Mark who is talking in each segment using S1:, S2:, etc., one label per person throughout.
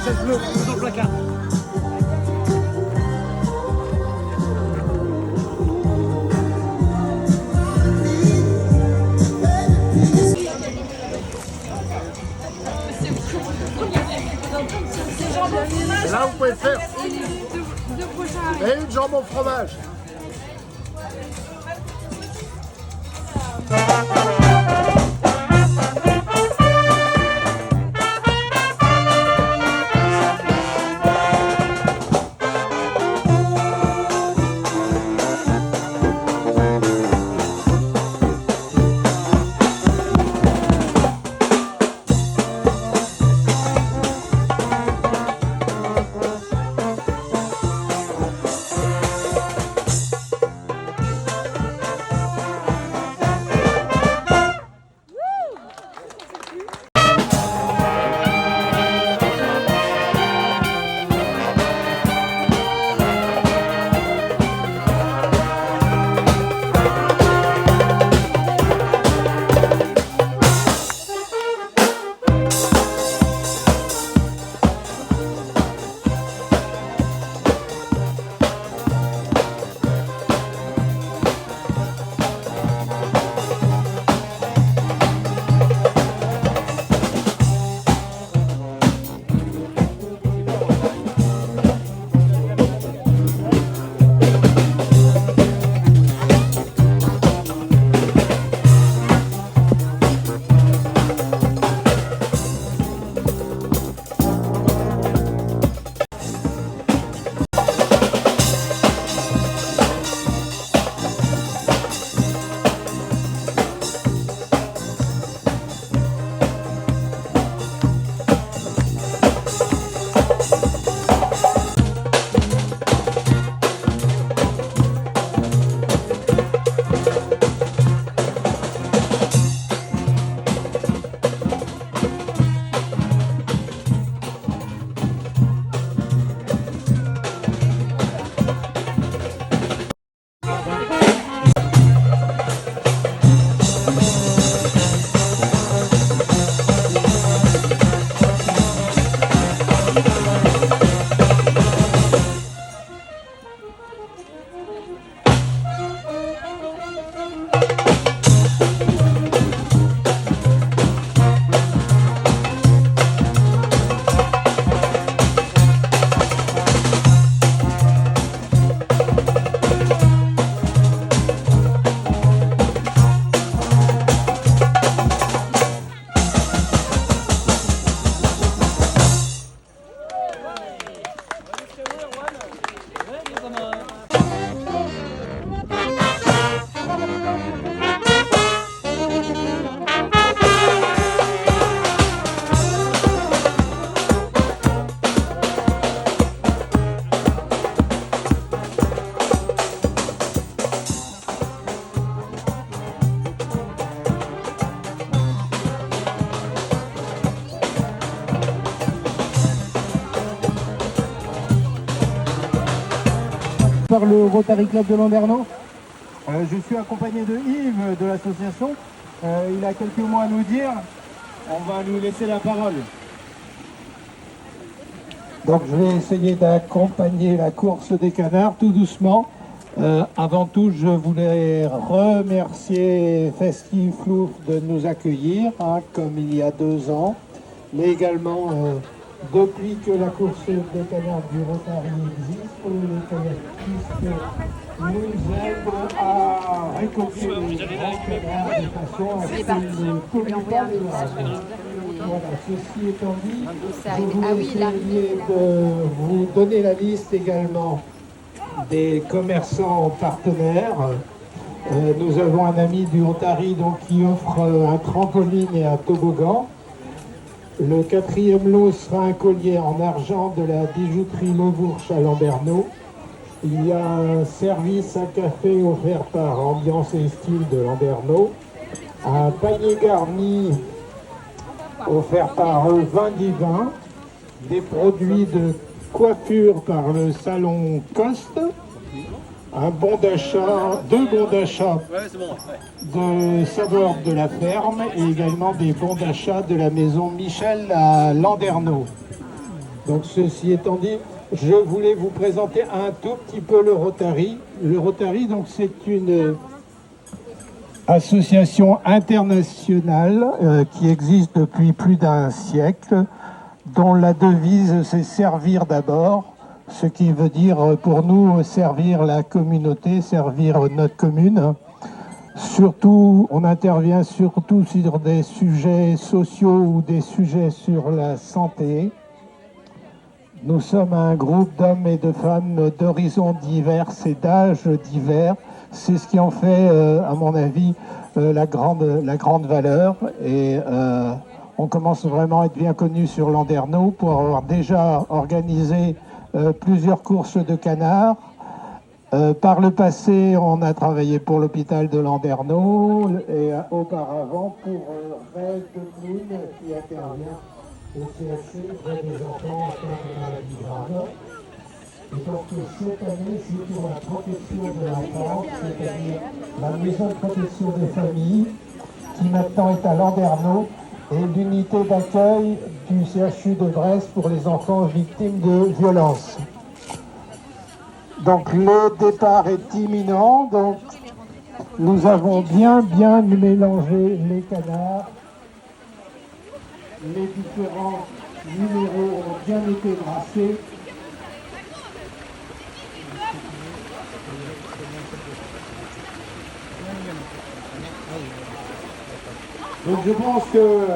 S1: chaise bleue, dans le placard.
S2: Là, vous pouvez faire. Et une jambe au fromage.
S3: Par le Rotary Club de Landerneau. Je suis accompagné de Yves de l'association. Il a quelques mots à nous dire. On va lui laisser la parole. Donc je vais essayer d'accompagner la course des canards tout doucement. Avant tout, je voulais remercier Festive Flouf de nous accueillir, comme il y a 2 ans, mais également depuis que la course des canards du Rotary existe, les kayakistes nous aident à récolter les grands canards de façon à ce qu'ils ne polluent pas le lac. Voilà, ceci étant dit, je voulais essayer de vous donner la liste également des commerçants partenaires. Nous avons un ami du Ontari donc, qui offre un trampoline et un toboggan. Le 4e lot sera un collier en argent de la bijouterie Maubourche à Landerneau. Il y a un service à café offert par Ambiance et Style de Landerneau. Un panier garni offert par Vin Divin. Des produits de coiffure par le salon Coste. Un bon d'achat, 2 bons d'achat de saveurs de la ferme et également des bons d'achat de la maison Michel à Landerneau. Donc ceci étant dit, je voulais vous présenter un tout petit peu le Rotary. Le Rotary, donc, c'est une association internationale qui existe depuis plus d'un siècle, dont la devise c'est servir d'abord, ce qui veut dire pour nous servir la communauté, servir notre commune. Surtout, on intervient surtout sur des sujets sociaux ou des sujets sur la santé. Nous sommes un groupe d'hommes et de femmes d'horizons divers et d'âges divers. C'est ce qui en fait, à mon avis, la grande valeur. Et on commence vraiment à être bien connu sur Landerneau pour avoir déjà organisé plusieurs courses de canards. Par le passé, on a travaillé pour l'hôpital de Landerneau et auparavant pour Rêve de Clown qui intervient au CHU près des enfants atteints de maladies graves. Et donc cette année, c'est pour la protection de l'enfance, c'est-à-dire la maison de protection des familles, qui maintenant est à Landerneau, et l'unité d'accueil du CHU de Brest pour les enfants victimes de violences. Donc le départ est imminent, donc nous avons bien mélangé les canards. Les différents numéros ont bien été brassés. Donc je pense que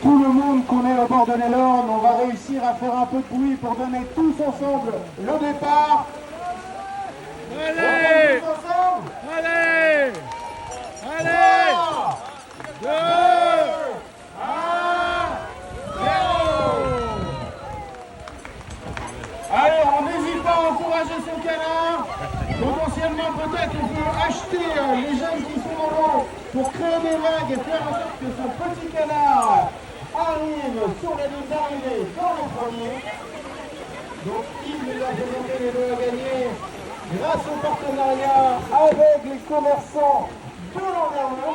S3: tout le monde qu'on est au bord de l'Elorn, on va réussir à faire un peu de bruit pour donner tous ensemble le départ.
S2: Allez! Allez! Allez! 2, 1, 0! Allez, on n'hésite pas à encourager son canard. Potentiellement, peut-être on peut acheter les jeunes qui sont en l'eau pour créer des vagues et faire en sorte que son petit canard arrive sur la ligne d'arrivée dans les premiers. Donc, il nous a présenté les deux à gagner grâce au partenariat avec les commerçants de Landerneau.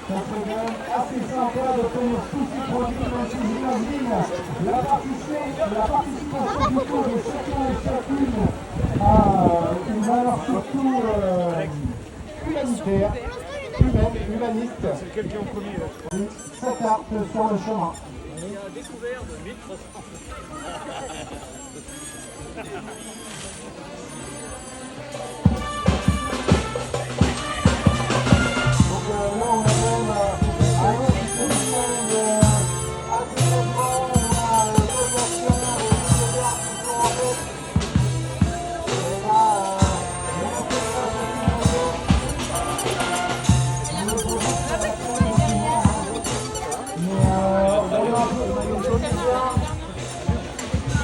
S2: Ça serait quand même assez sympa d'obtenir tous ces produits, même si j'imagine la participation du coup de chacun et chacune à une valeur surtout humanitaire, humaniste. C'est quelqu'un en premier. Ça carte sur le chemin. On a découvert de 1300.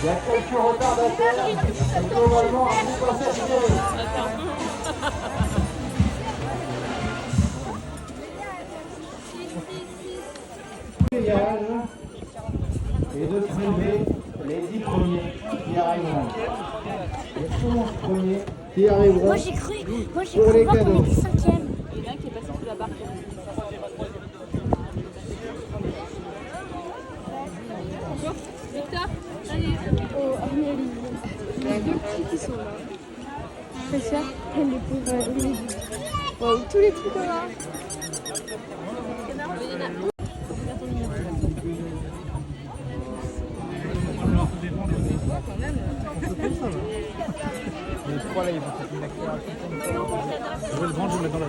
S3: Il y a quelques retardataires, mais globalement, un groupe assez serré. Et de priver les 10 premiers qui arriveront. Les 11 premiers qui arriveront.
S1: Moi j'ai cru voir qu'on était 5e.
S4: Il y en a un qui est passé sous la barre. Victor, allez.
S1: Oh, Armélie. Il y a deux petits qui sont là. C'est ça, les pauvres Olivier. Wow, tous les trucs là.
S2: Les trois là, ils vont faire une accélération. Je vais le vendre, je vais le mettre dans la